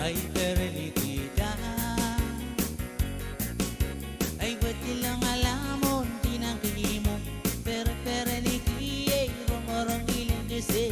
ay perlikita. Ay watilang alamon, tinangkimo, perliki, ay romorong ilang kasi.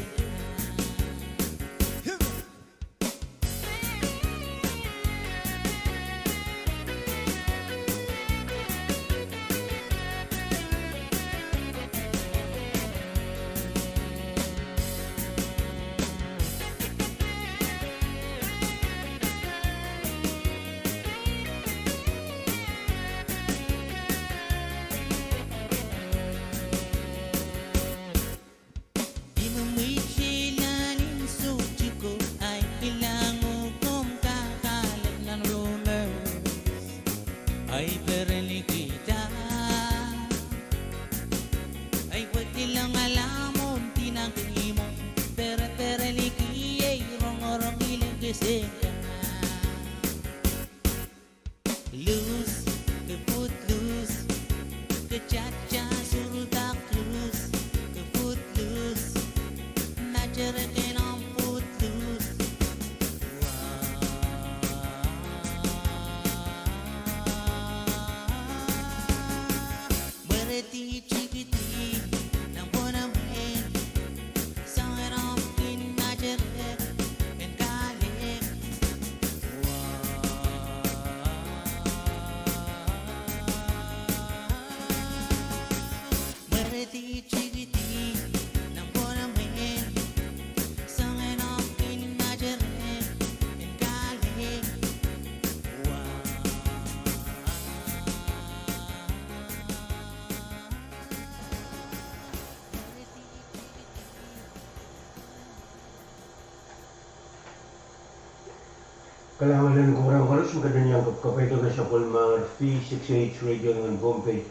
Kailangan din kurang harus magandang kapito na sa Pwuhng V6AH Radio ng Pohnpei.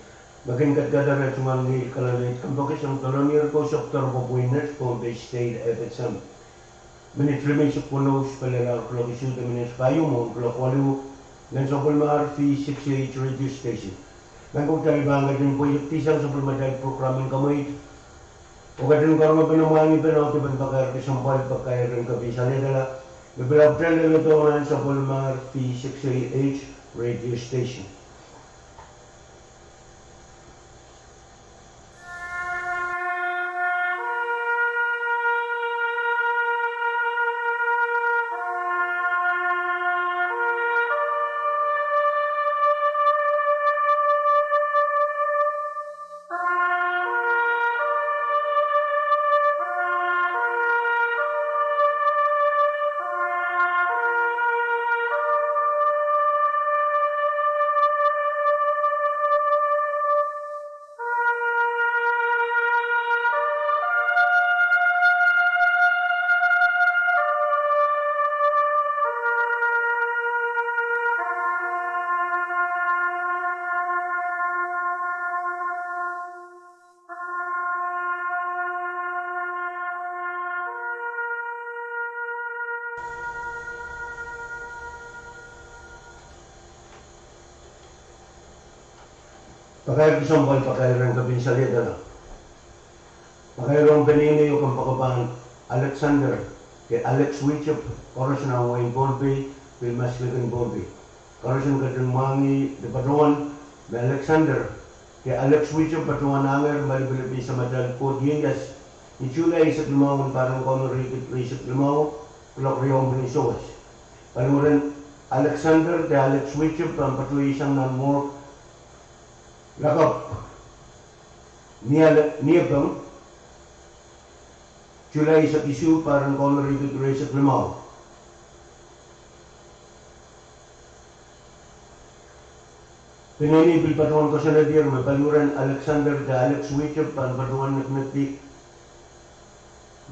Maging Kadkadaur at sumanggil kalalit kampakis ang talonir ko sa Dr. Pohnpei Pohnpei State FSM. Minit remain sa punos palala klok isu de minutes Pwuhng mo klok walu ng sa Pwuhng V6AH Radio Station. Nangkong tayo bangga din po yung tisang sa pulmadal programming kamay. O kadang karong pinamuhangi pa na ito ban pakayar kisampal pakayar ng kabisa nila. Beberapa leluhur sa Pwuhng V6AH Radio Station. Pakayar kisampal pakayar ng kabinsalita na. Pakayar ang penini yung kampakabahan Alexander kay Alex Wichop, oras na ang Pohnpei, Pilmas Ligan Pohnpei. Oras ang kadungmangi de Patuan na Alexander kay Alex Wichop, Patuan Anger, Malibilipi sa Madal Code Yengas, ni Julay sa Lumawan parang kono rikit sa Lumaw, Kulok Riyong Binisowas. Panuran Alexander kay Alex Wichop, ang patuloy isang non-more lakap niya bang Julay sa isu parang kono rikit sa Lumaw. Pininibil patuan ko sa nadir, may paluran Alexander da Alex Wichop, pan patuan nagnatik.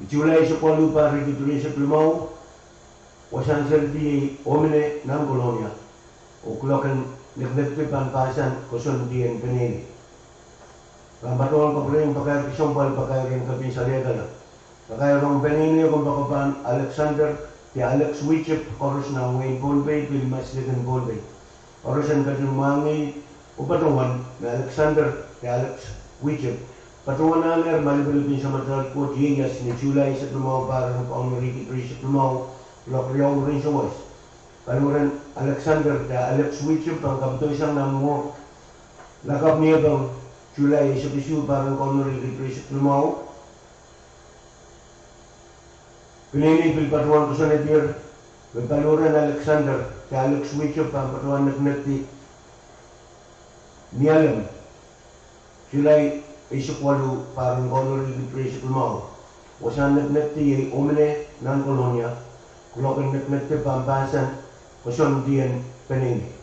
Julay sa kwalu parang rikit sa Lumaw, wasan serti omine ng kolonya. O klokan nagnatik pan kusun diyan pinini. Pambatuan ko rin pakayar kisampal pakayar yung kabinsalita na. Pakayar ang pinini kung bakapan Alexander di Alex Wichop, oras na Wayne Pohnpei, Pilmas Ligan Pohnpei. Oras ang kadungmangi o patuan na Alexander di Alex Wichop. Patuan na nga Malibilipi sa Madal Code Yengas ni Julay sa Lumaw para ng paunarikit rin sa Lumaw, Kulok Riyong rin sa West. Paluran Alexander da Alex Wichum pang kabto isang namwork lakap niya bang July sa pisu parang Connery Repression Lumao pinili pilpatuan ko sa netir Paluran Alexander da Alex Wichum pang patuan nagnati nialam July isukwalu parang Connery Repression Lumao wasan nagnati ay umene ng kolonya kulokan nagnati pambasan Kusun dian pening.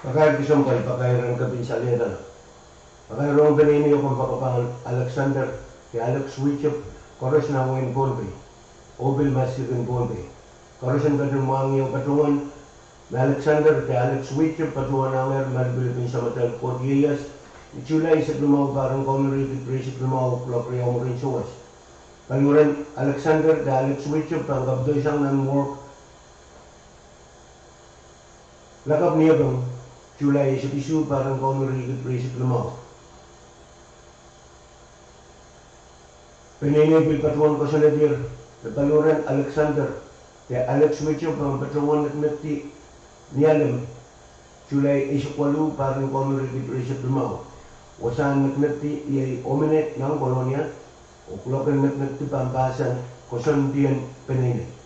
Pakay kisong kay pakairan ka pinsalera. Pakairon ganini yung pagpapang Alexander kay Alex Wichop koros na ngayon Pohnpei. Obil masir in Pohnpei. Koros ang ganun mga ngayong patungan na Alexander kay Alex Wichop patungan na ngayon malbilipin sa matal 40 years. Ichulay sa lumaw parang Connery Repression Lumaw Klopriya mo rin suwas. Paluran Alexander kay Alex Wichop ang kabdo isang nan-work. Lakap niya bang July sa pisu parang Connery Repression Lumaw. Pininibil patuan ko sa nadir na paluran Alexander kay Alex Wichop ang patuan at nagti nialam July isukwalu parang Connery Repression Lumaw. Wasan nagti iyay omine ng kolonya o kulokan nagti pampasan kusun diyan pininibil.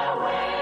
Away.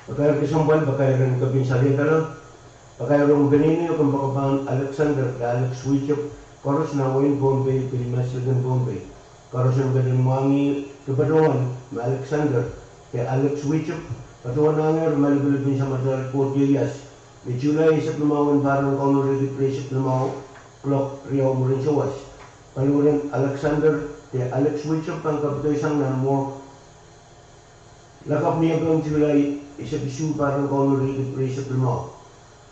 Pagkaya kisambal, pagkaya rin kabinsalita lang, pagkaya rin benini kung bakapan Alexander, Alex Wichop, karos na Wayne Pohnpei, Pilimas Lagan Pohnpei. Karos ng ganun mangi kapaduan, Alexander, kay Alex Wichop, patuan na nga, malibulibin sa Madal Portillas, may July sa plumawan parang honorary place sa plumaw, clock, Rio mo rin sa was. Palurin Alexander, kay Alex Wichop, ang kapitoy isang namor, lakap niya ba ang July, isa pisu parang honorary place sa plumaw.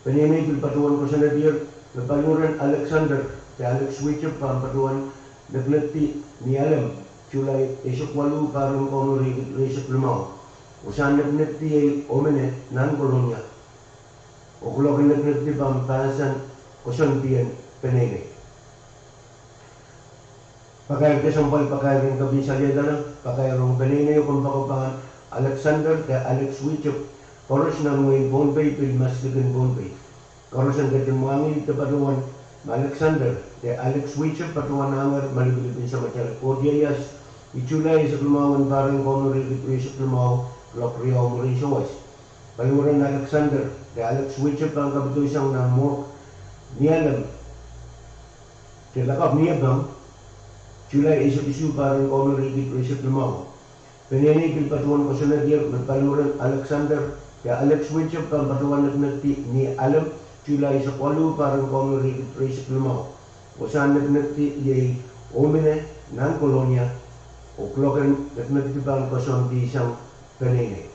Panimay patuan ko sa nadir, na palurin Alexander, kay Alex Wichop, ang patuan, naglati ni alam, July, isa kwalu parang honorary place sa plumaw. Usahan naglati ay omene, nan kolonya. O kulokin naglati pampasan, kusantiyan, penene. Pagkaya kasampal, pagkaya rin kabinsalya lang, pagkaya rin penene yung kumpakupangan, Alexander kay Alex Wichop, karos ng Wayne Pohnpei, Pilimas Lagan Pohnpei. Karos ang gatong mangin kapaduan, Alexander kay Alex Wichop, patuan nangar, malibilipin sa Matyalag Portillas, Ichulay sa Plumawan parang honorary place sa Plumaw, Clock Rio mo rin sa was. Paluran Alexander kay Alex Wichop, ang kapito isang namor, niyalam, kay lakap niyabang, July isa pisu parang honorary place sa Plumaw. Pinanigil patuan ko sa nadir, nagpaluran Alexander, kaya Alex Wichop, ang patuan nagnagti ni Alam, July sa kwalu parang honorary place sa Plumaw. O saan nagnagti yay omine ng kolonya, o kloken nagnagti pa ang kason di isang penene.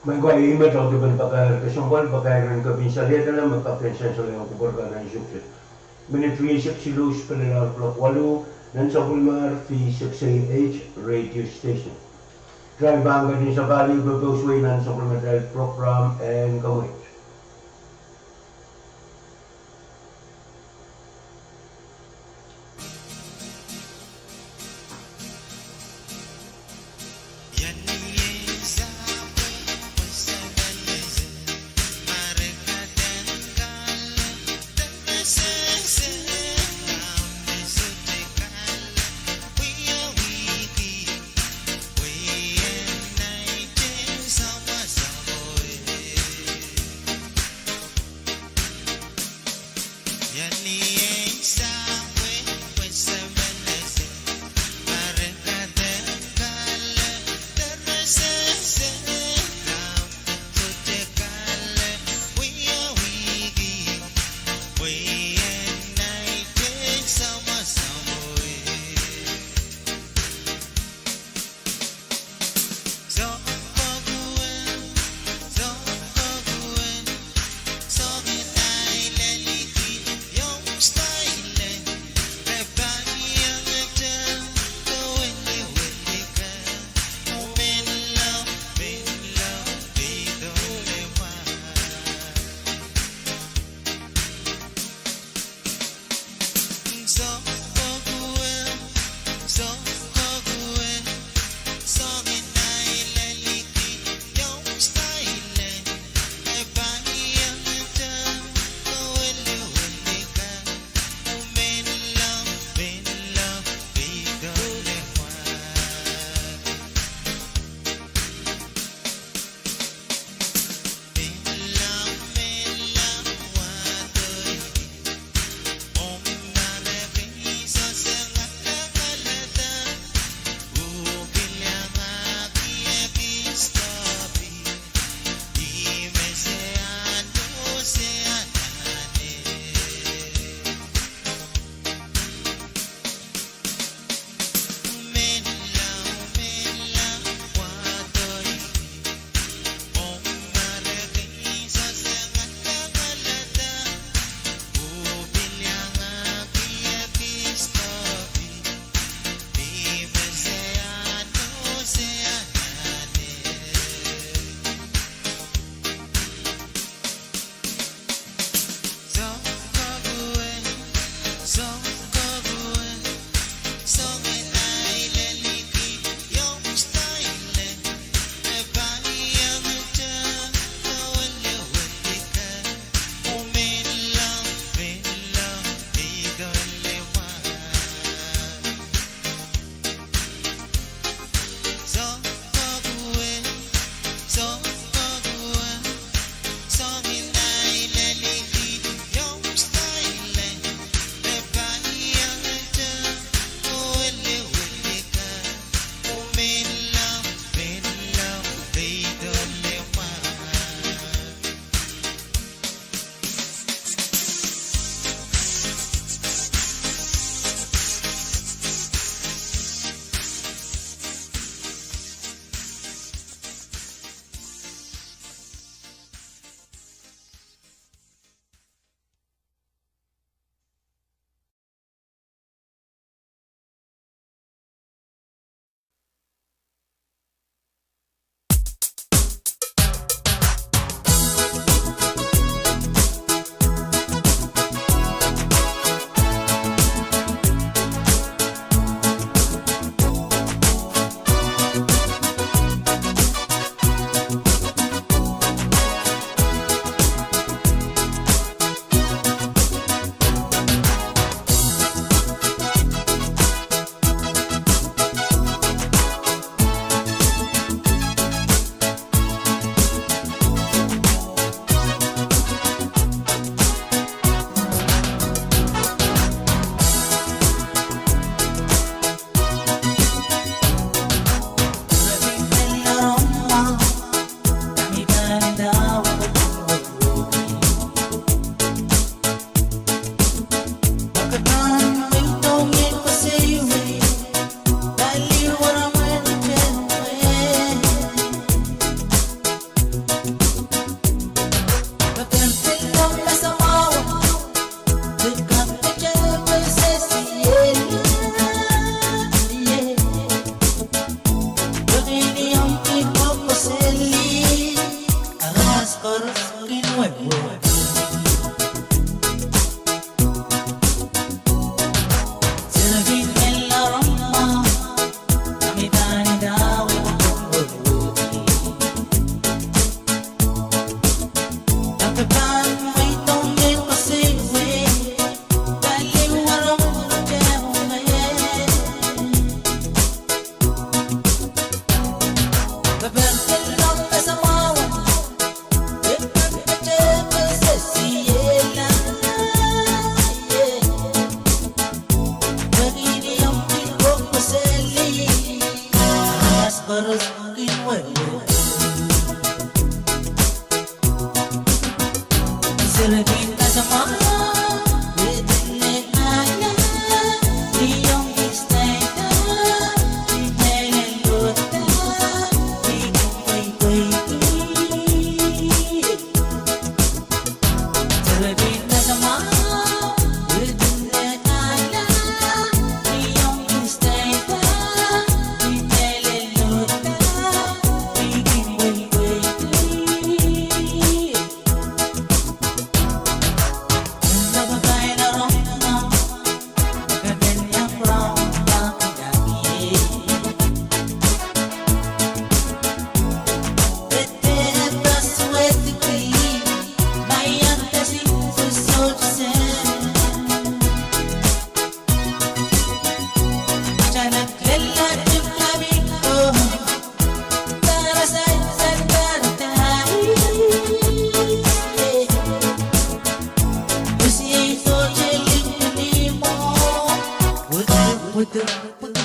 Magkwai imet o diban bakar kesumpal bakar ran kabinsalia dalam makapensan sa leong kubarga na isuksit. Minitwisip si Luz Pelelar Plok 8 ng sa Pulmar V6AH Radio Station. Drive bangga din sa Bali, Babosway ng supplementary program and coverage.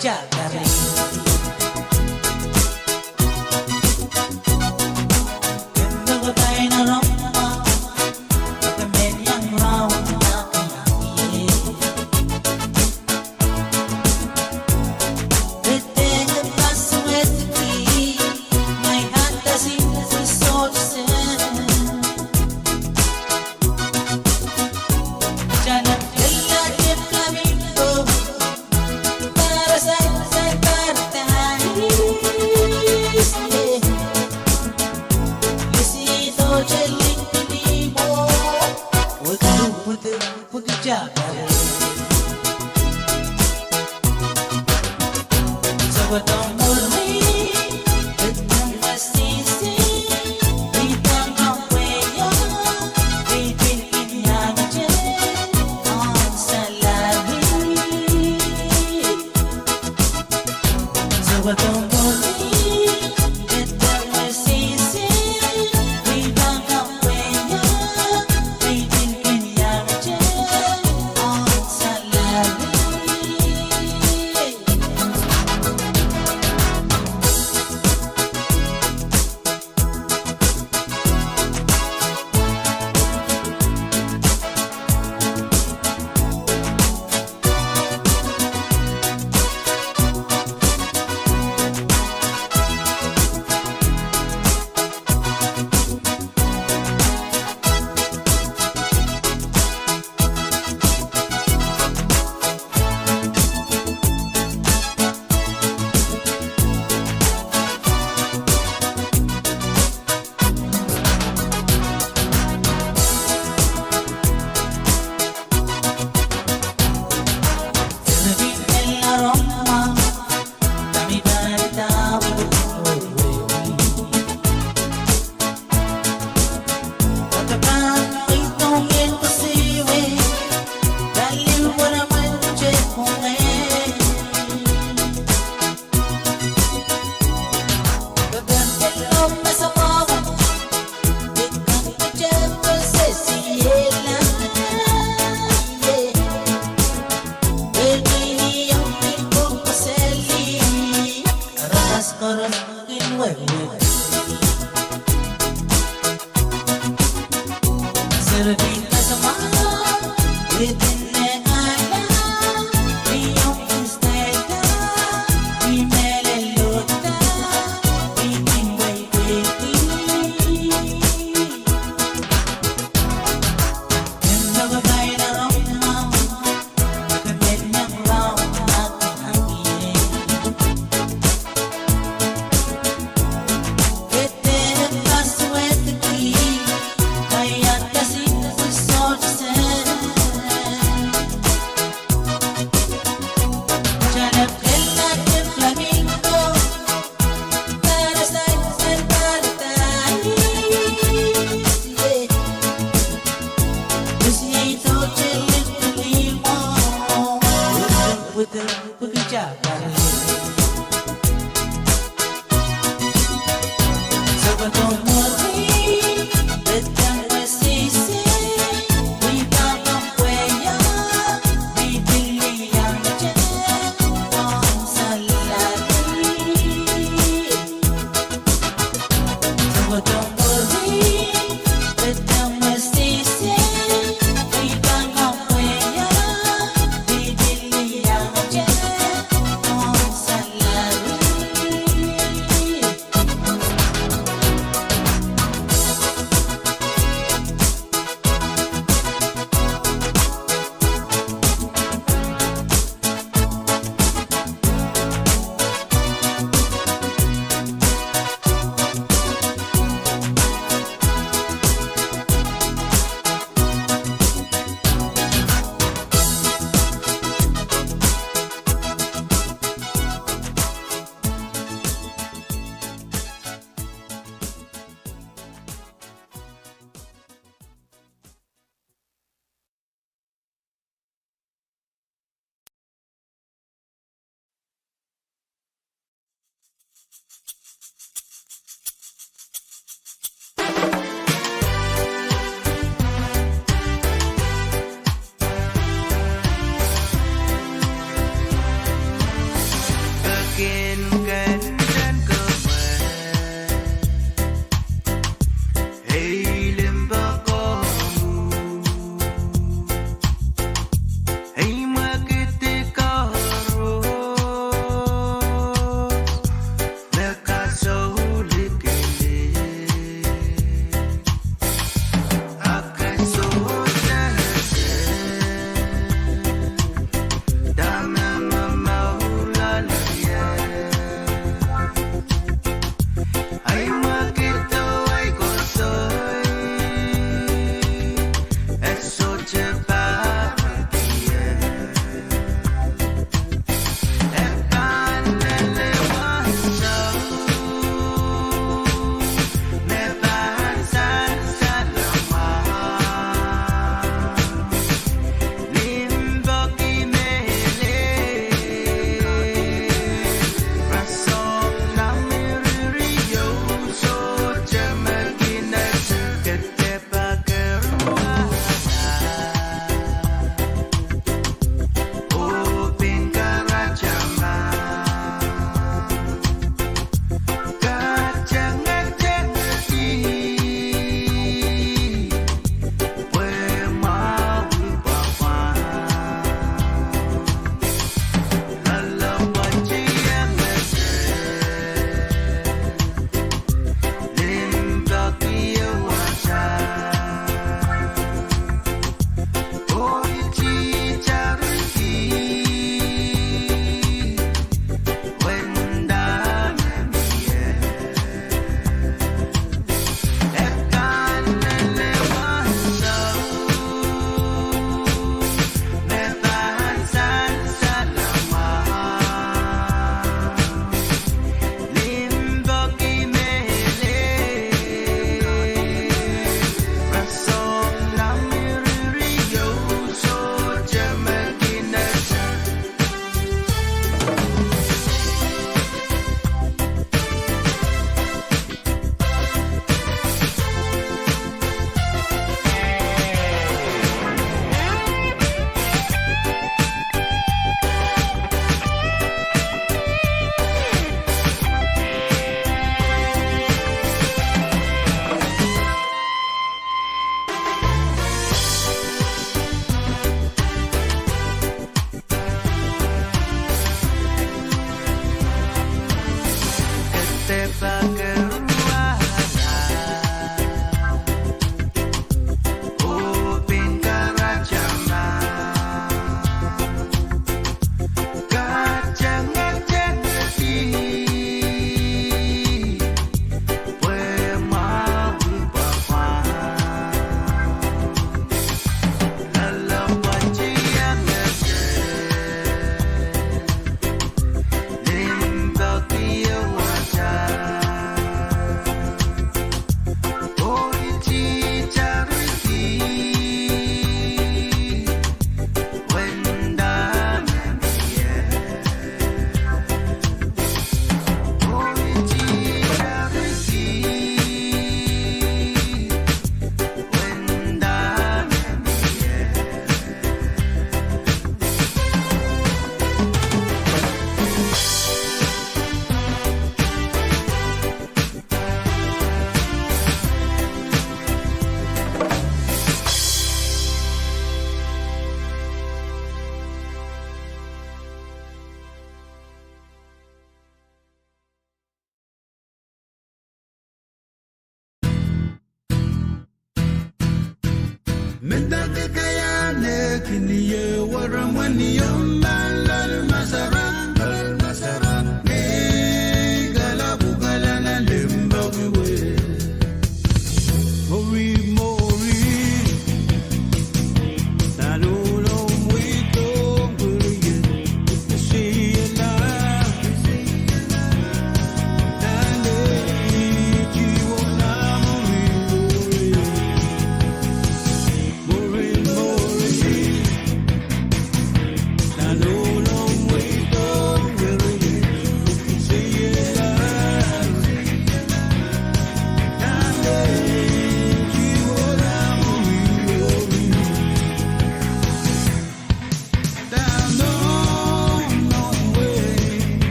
jaga rin. Ganda ko tayo na rompa, pagkamen yang round na pinakit. Within the past with the key, my heart doesn't feel so sad. Jangan gelap di flamingo, para sa paradise. Lisito jeling pinimo, huwag jaga rin. Sa batong muli, itong masisi, itong kapweyo, ipinpin namin dyan ang salabi. Sa batong muli, itong masisi, itong kapweyo, ipinpin namin dyan ang salabi.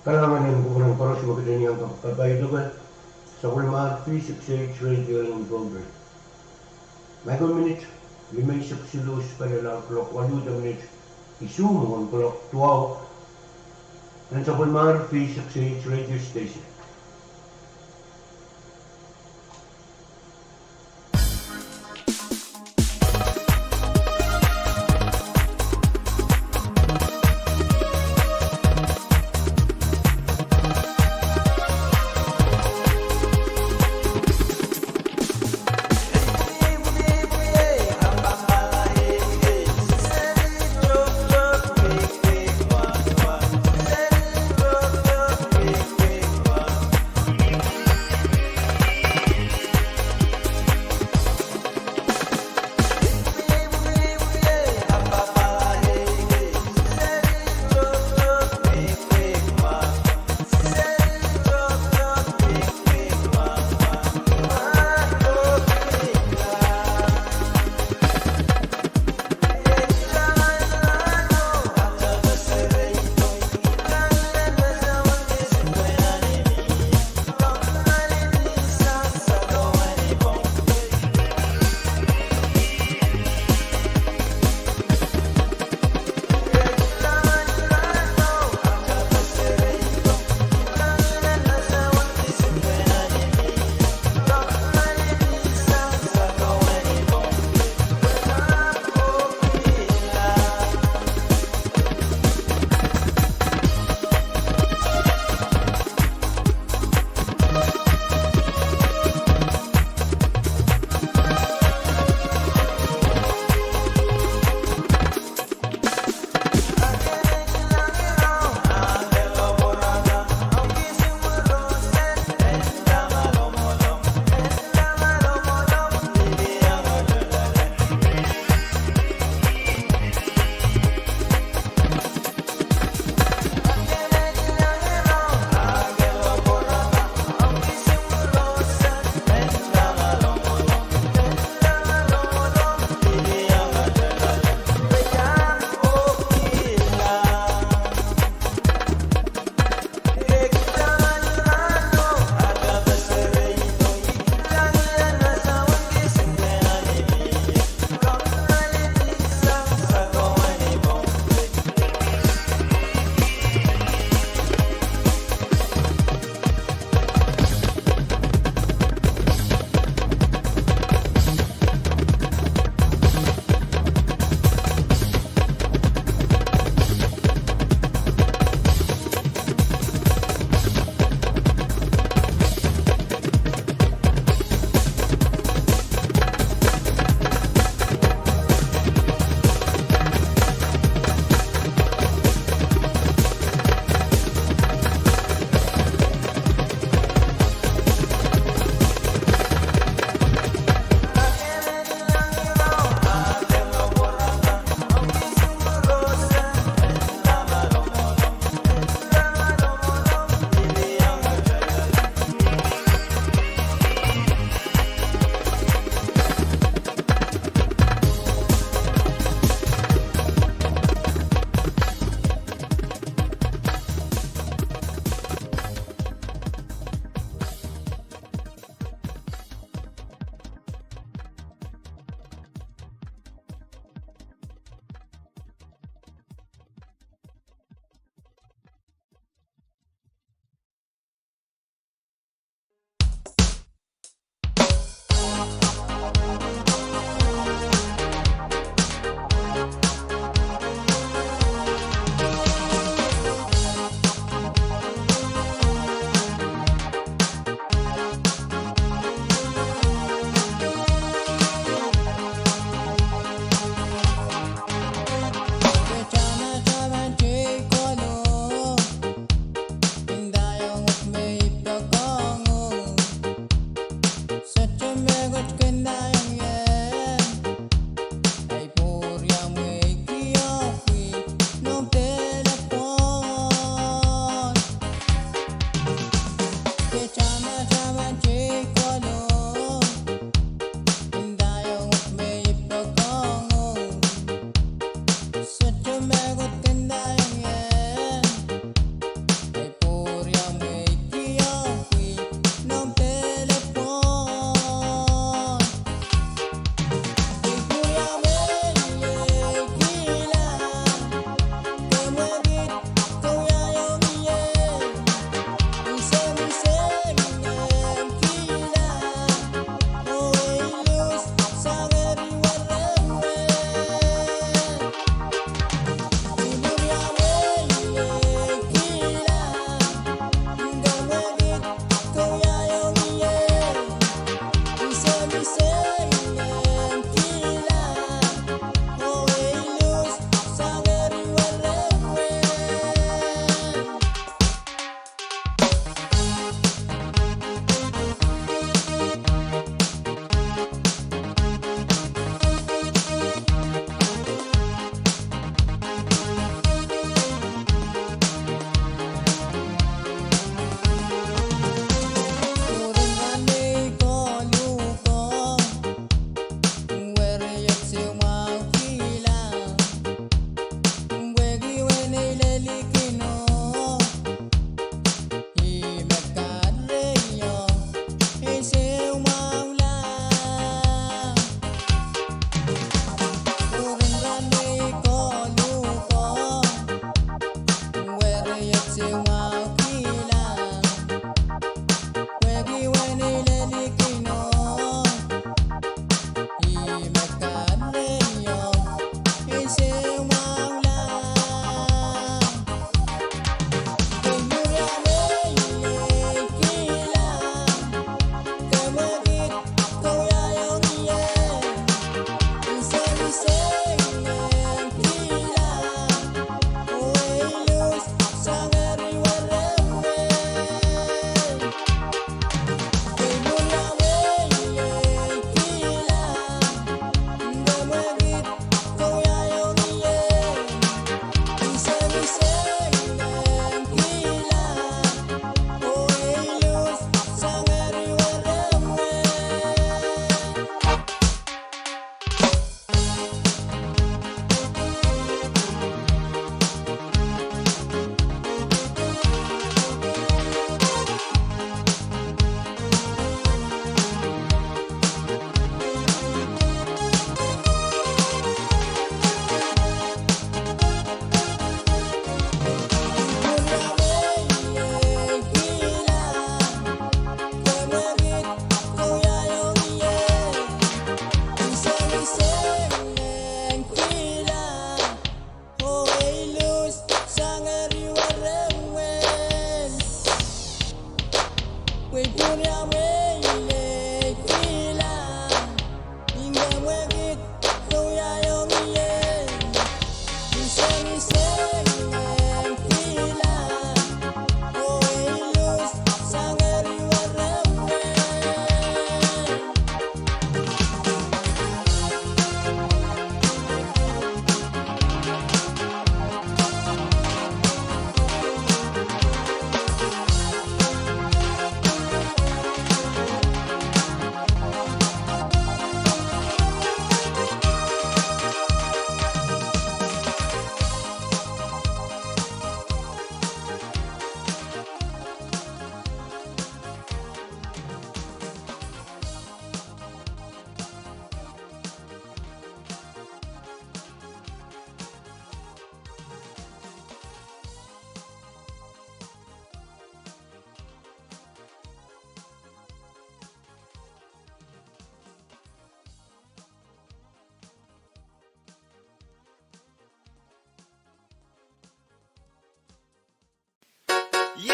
Kailangan ng kurang para sa maganda niyang kapapaydugan sa kulmar V6AH Radio ng Pohnpei. May 1 minute, 5 seksundos pada lang clock 8 minutes, isumo ang clock 12 ng sa kulmar V6AH Radio Station.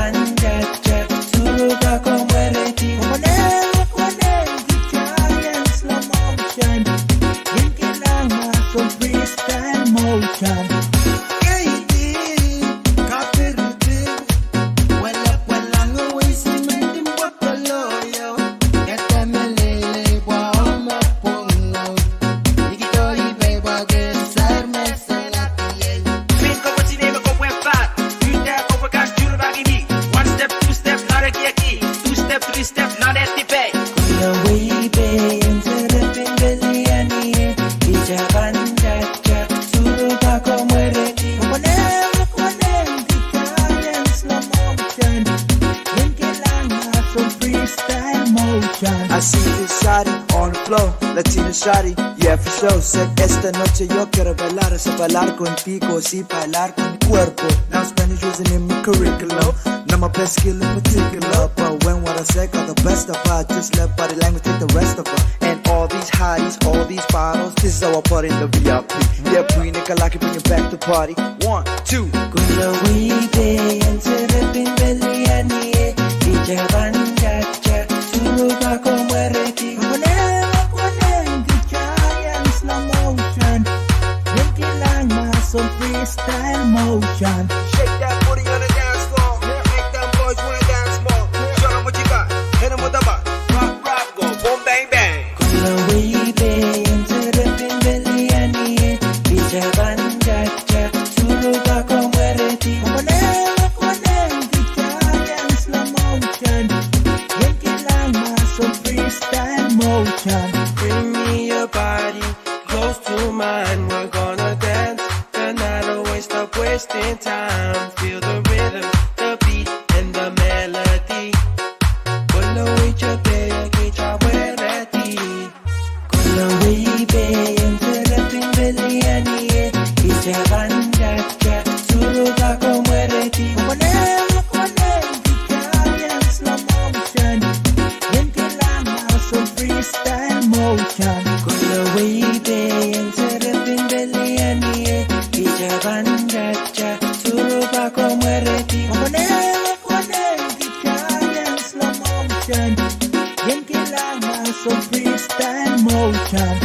banjaja, suruga komwereti. Kwaneng giant slow motion. Yung kailangan so freestyle motion. I see this shawty on the floor, Latina shawty, yeah for sure. Said esta noche yo quiero bailar, so bailar contigo, sí bailar con mi cuerpo. Now Spanish wasn't in my curriculum, not my best skill in particular, but when what I said got the best of her, just let body language take the rest of her. And all these hotties, all these bottles, this is our party in the VIP. Yeah, Pwuhng Nikalaki, bring it back to party. 1, 2. Kuya wide, ang sarap ng baliani, di jaban jaja, sunog ako mareti. Kwaneng giant slow motion. Yung kailangan so freestyle motion. Shake that booty on the dance floor, make them boys wanna dance more. Show them what you got, hit them with the bar. Rock, rock, go, boom, bang, bang. Kuya wide, ang sarap ng baliani, di jaban jaja, sunog ako mareti. Kwaneng giant slow motion. Yung kailangan so freestyle motion. Bring me your body close to mine. We're gonna dance the night away. Stop wasting time. Feel the rhythm, the beat, and the melody. Cuando yo te KAPWARESOU. Kuya wide, ang sarap ng baliani, di jaban jaja, sunog ako mareti. Kwaneng giant slow motion. Yung kailangan so freestyle motion. Kuya wide, ang sarap ng baliani, di jaban jaja, sunog ako mareti. Kwaneng giant slow motion. Yung kailangan so freestyle motion.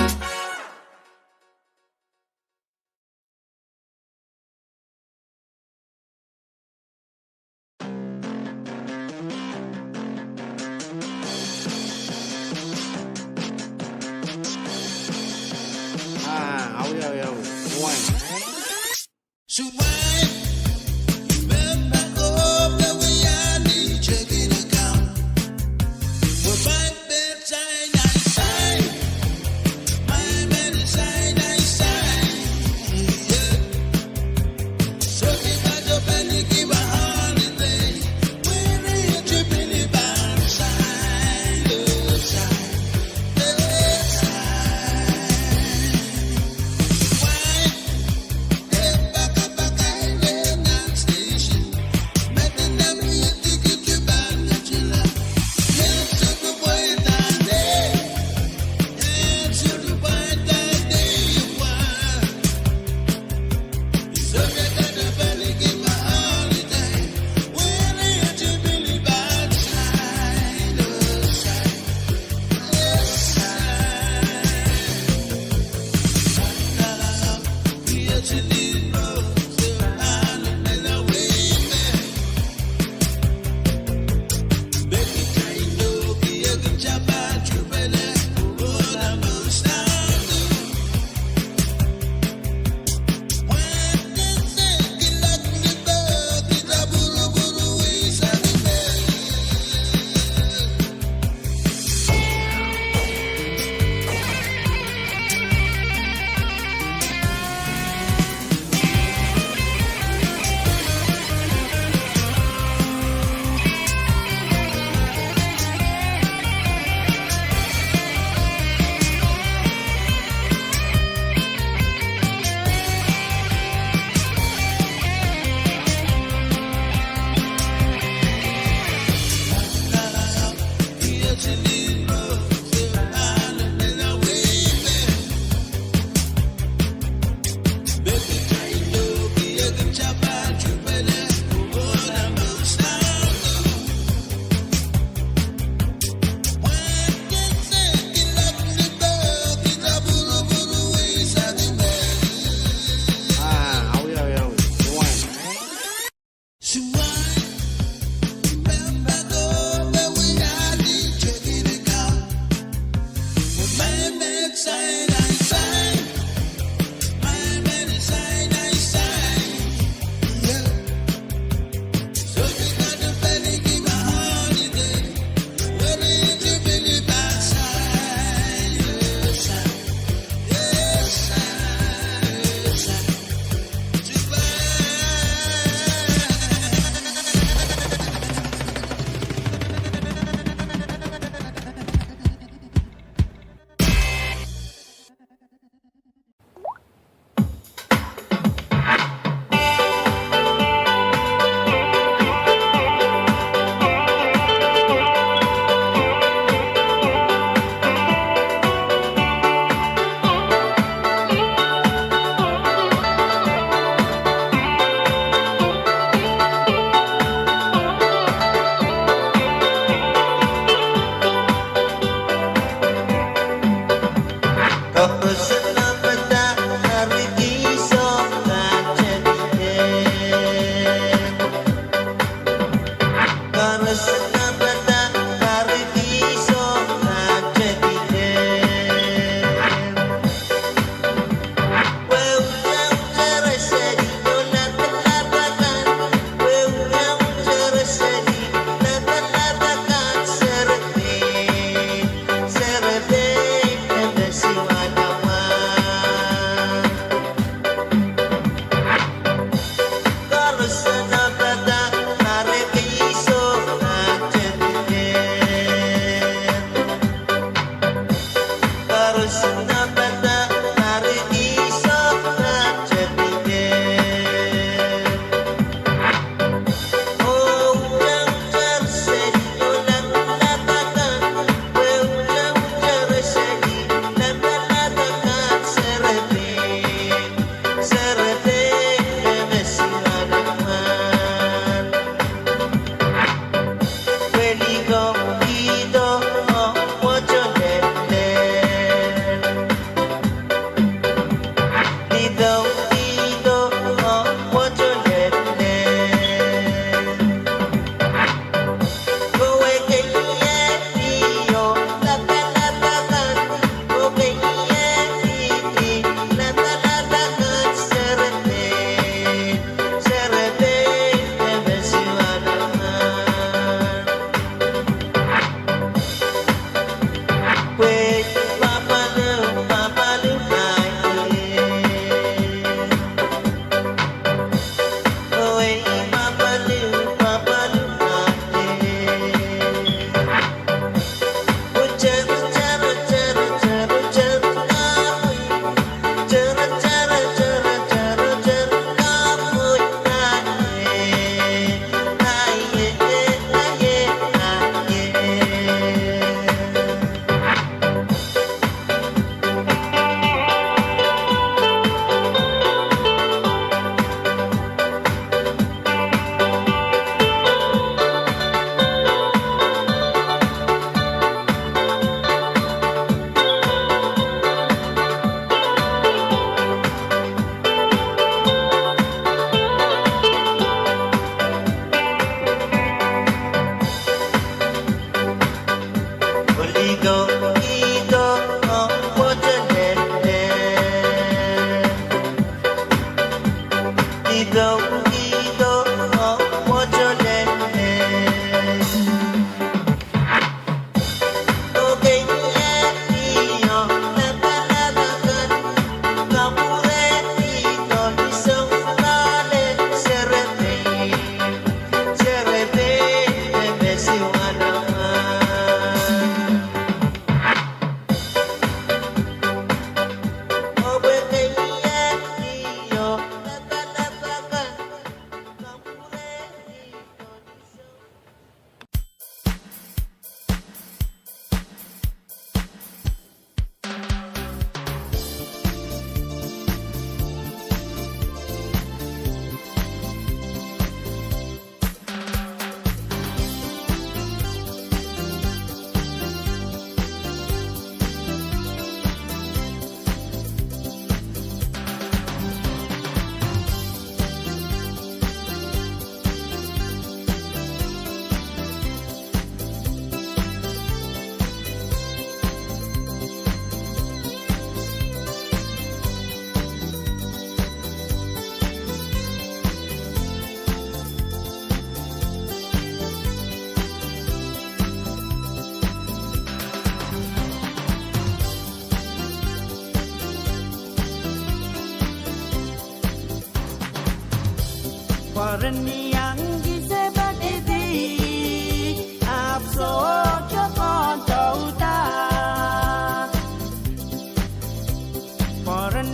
Niang ghi sẽ bắt đi áp số cho con tàu ta.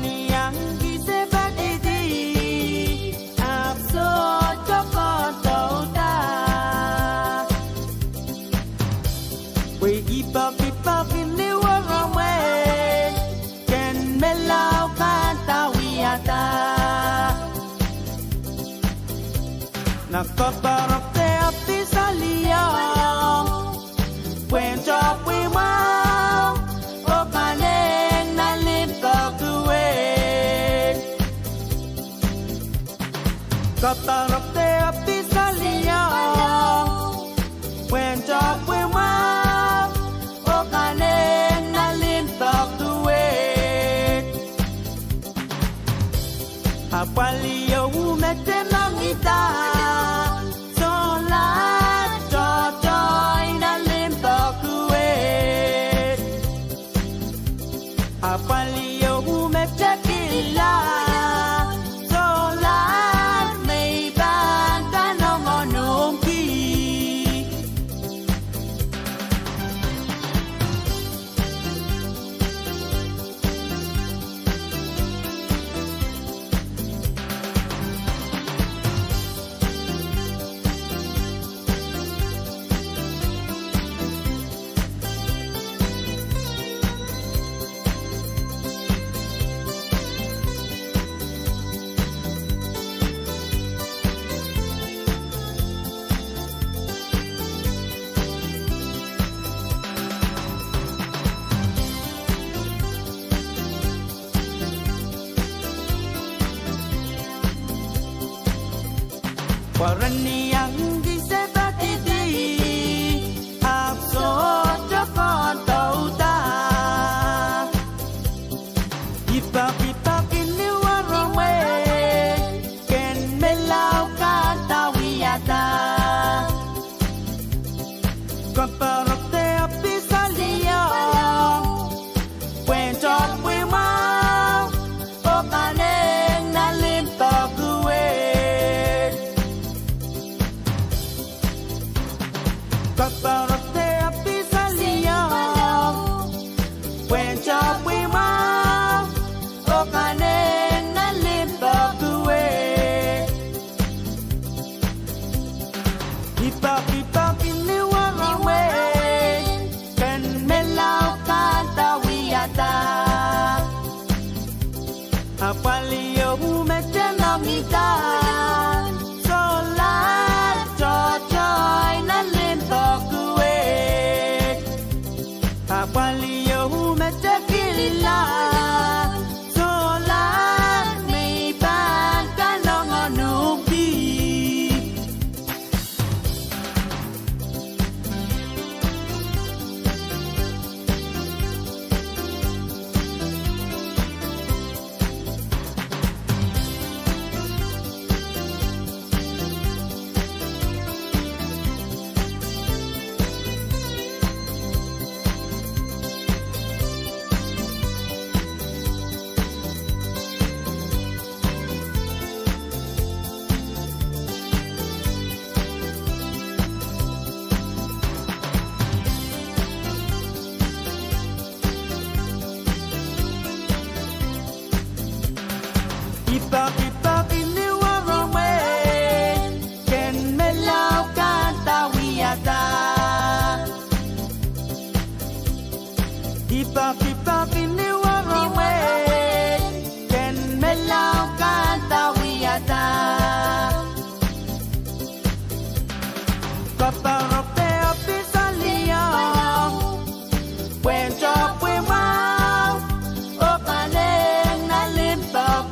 Niang ghi sẽ bắt đi áp số cho con tàu ta. We keep up in the world way. Can me lao kanta wiata. Nakaparap te api sa liyang When chop we mau O kaneng na limpag tuwing Kaparap te api sa liyang When chop we mau O kaneng na limpag tuwing Apaliyo umete ng ita Apalio umechakila solat may bangka ng onumki. Niang di se bati di ap so cho con tàu ta. Ipa in the world way. Can me lao kanta wiata. Kaparap te api sa liyang. When chop we mau o kaneng na limpag Kaparap te api sa liyang When chop we mau O kaneng na limpag tuwing Ipa kiniwang way Kan melaw kanta wiyata Apaliyo umete ng ikan Solat chochoy na limpag Apalio umechakila solat may bangka ng onumki. Ipa kiniwang way Can me lao kanta wiyata. Ipa kiniwang way Can me lao kanta wiyata. Kaparap te api sa liyang When chop we mau O kaneng na limpag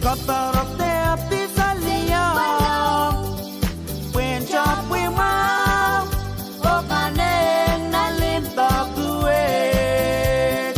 Kaparap te api sa liyang When chop we mau O kaneng na limpag tuwing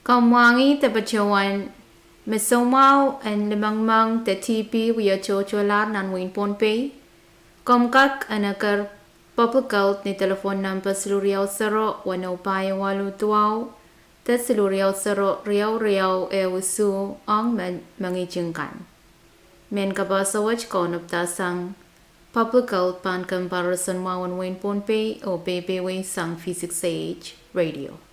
Kamwangi te Bachawan, Mesomau and Lemangmang te TP Wia Chocholar nan Win Pohnpei. Komkak anakar Populcult ni telefon number Siluriao Sero 105 te Siluriao Sero Riau Wisu ang mangijingkan. Men kabasawach ko naptasang Populcult pan comparison mawan Win Pohnpei o BBW sang V6AH Radio.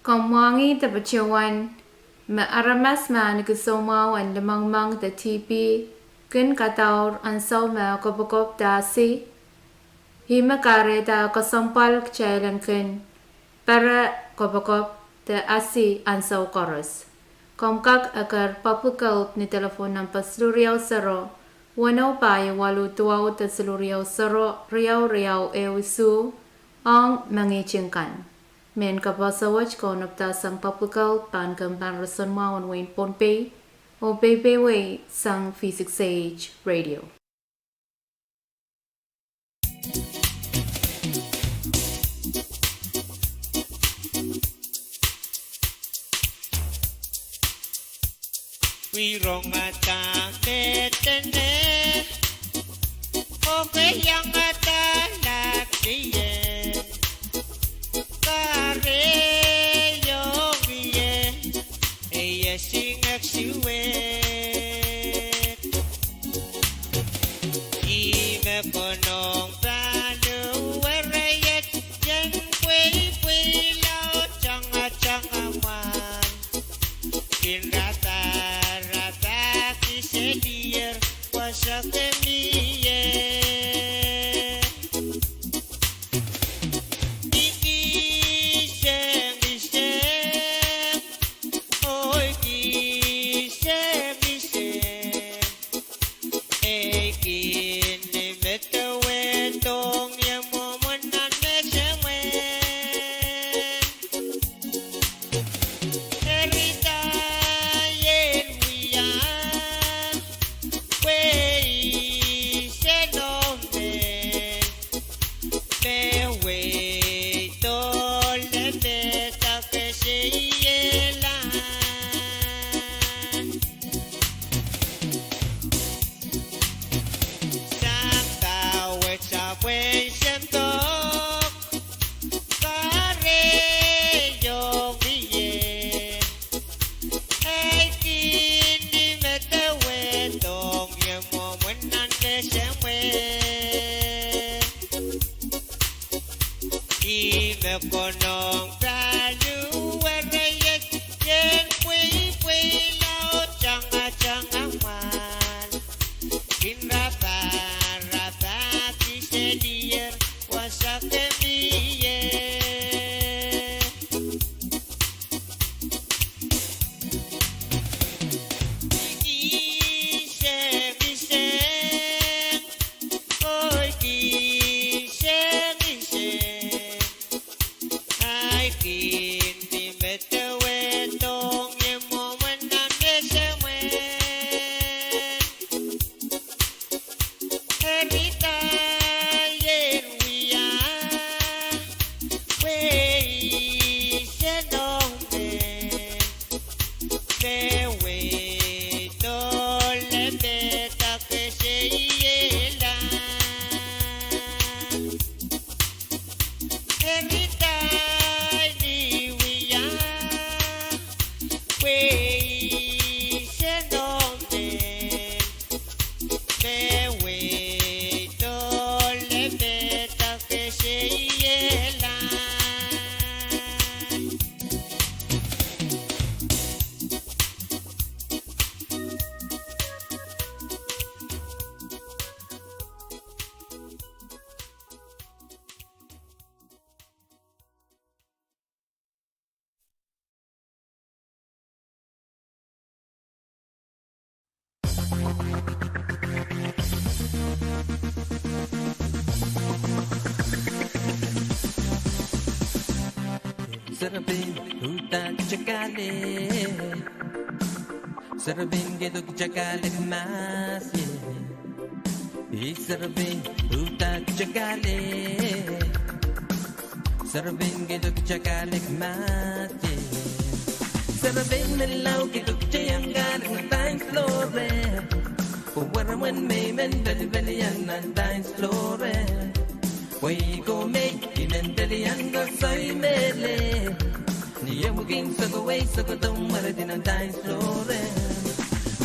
Komwangi the Bachawan, Aramas man Gusomo and the Mang the TP, Kadkadaur and Salma Kopokop Dasi, Himakare da Kosampal Chailankin, Para Kopokop the Asi and So Chorus. Komkak akar papukal ni telephone number Sluriao Saro, Wano Pai Walu Tuao the Sluriao Saro, Riao Ewisu, Ong Mangichinkan. Men kapasawach ko napta sang papukal pan kambang rason maon Wayne Pohnpei o Pwuhng sang V6AH Radio. We wrong at that okay young at that Kare yogiye, eye sing exuet. Ime konong plano werayet, yen pui lao changa man. Kinrata rata kisedier wasa kemiye Kiseng kiseng Oi kiseng kiseng Ekin ni metawetong yang momonan mesewe Erita yen wiya Wei senome Bewe tole beta kesielan Santa wetsa wen sentok Kare yo biye Hey kini metawe dong yang momenan kesewe Ime konong pralu wereyek yen pui lao changa man Kinrata rata kisedier wasa kemiye Kiseng kiseng Oi kiseng kiseng Ai kini metawetong yang momenan kesewe Erita yen wiya Wei senome Bewe tole beta kesielan Erita ni wiya Wei senome Bewe tole beta kesielan Sarabin hutan cakale Sarabin gedok cakale mas Sarabin hutan cakale Sarabin gedok cakale mas Sarabin melau gedok cayanggar Nang flore Warawan may men beli yan Nang flore Way go make Inendelian go soy mele Niya muging sa go way sa go dong maradin ang dance floor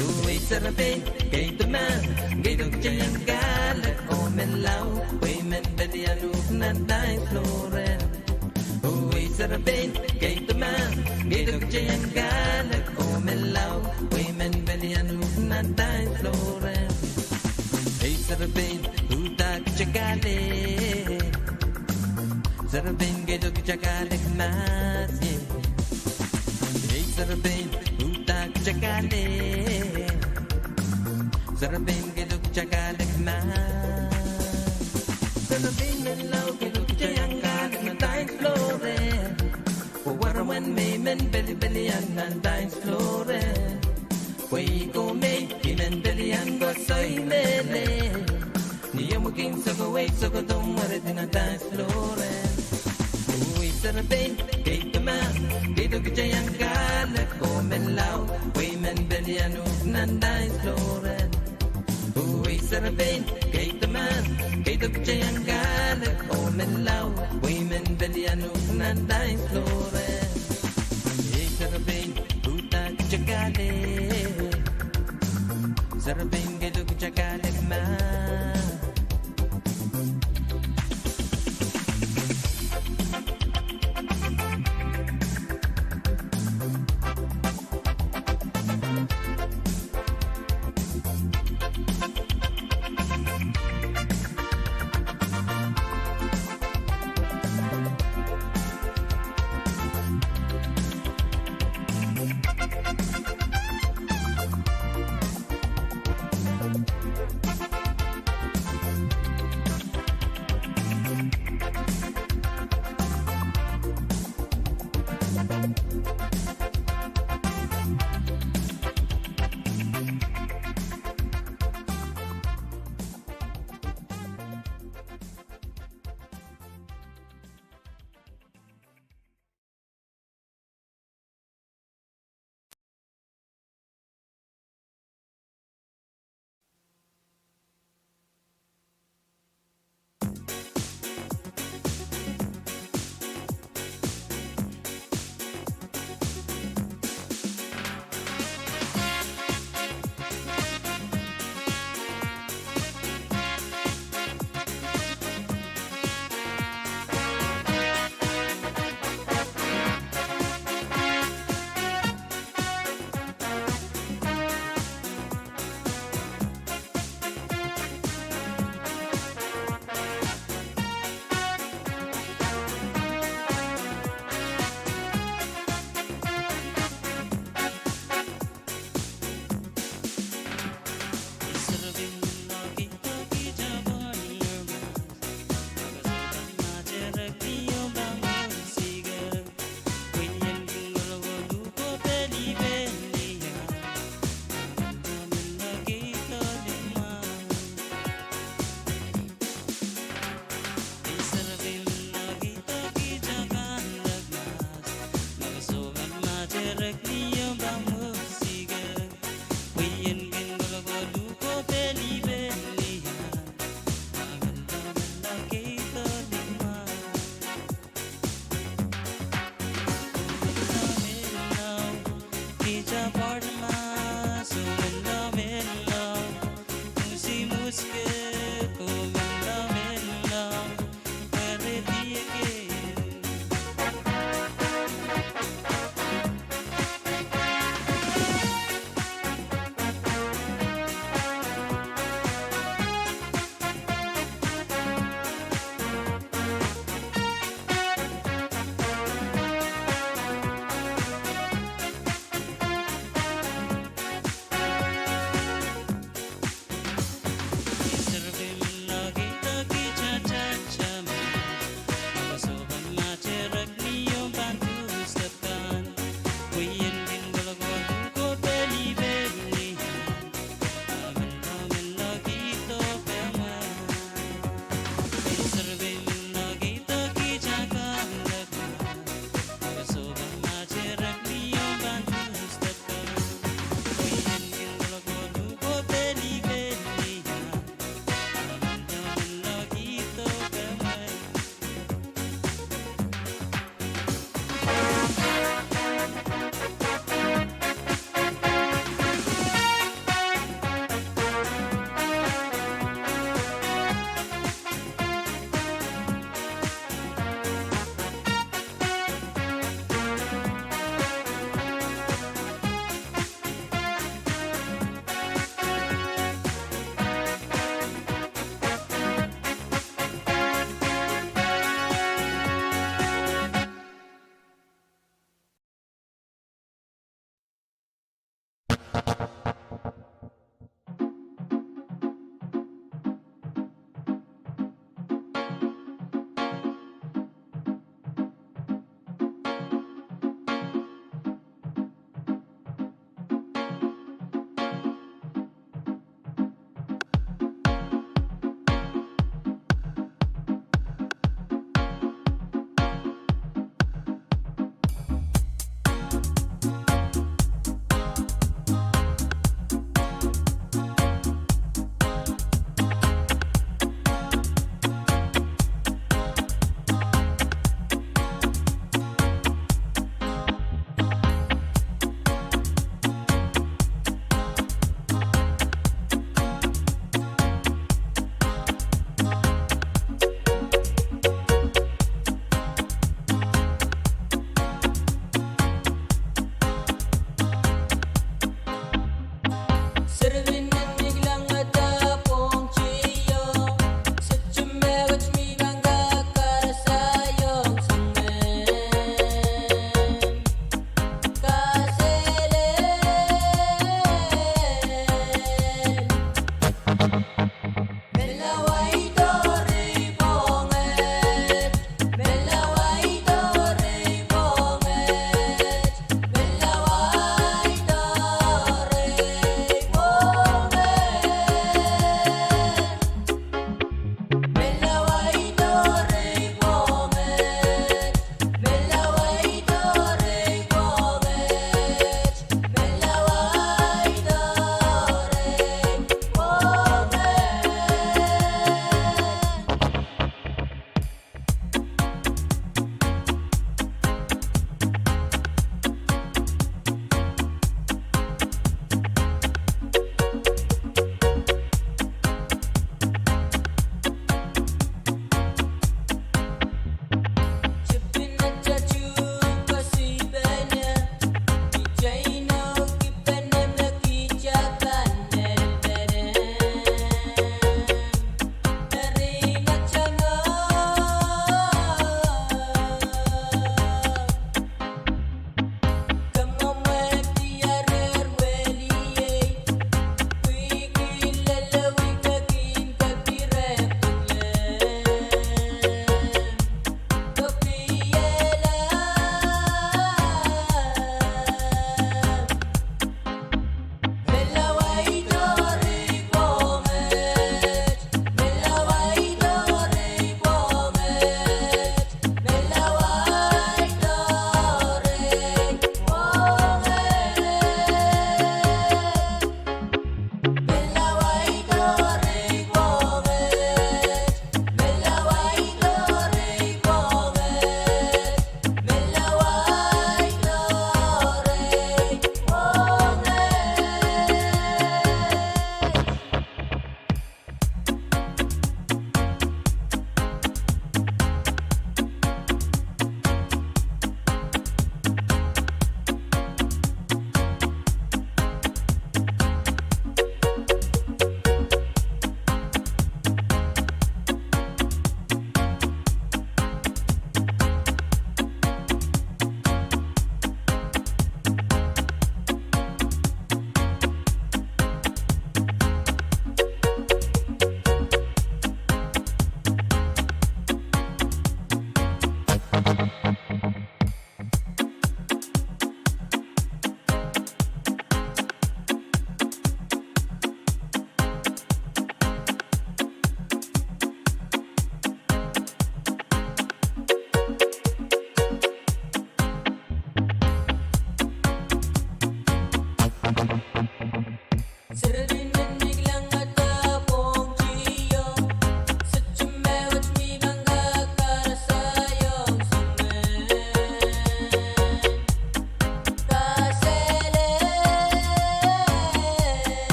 Uway sarapin kay tuman Kay dog chayang galat o menlaw Way men belian uk na dance floor Uway sarapin kay tuman Kay dog chayang galat o menlaw Way men belian uk na dance floor Hey sarapin utak chakale Sarabin gedok chakalik mas Hey sarabin utak chakale Sarabin gedok chakalik mas Sarabin nalaw gedok chayang galit na dance floor Warawan may men beli-belian na dance floor Way go may inendelian go soy mele Niya muging sa go way sa go dong maradin na dance floor Sarabin, kay taman, kay dog chayang galat ko menlaw, way men belian uk nan dance floor Uy sarabin, kay taman, kay dog chayang galat ko menlaw, way men belian uk nan dance floor Hey sarabin, utak chakale Sarabin, kay dog chakale ma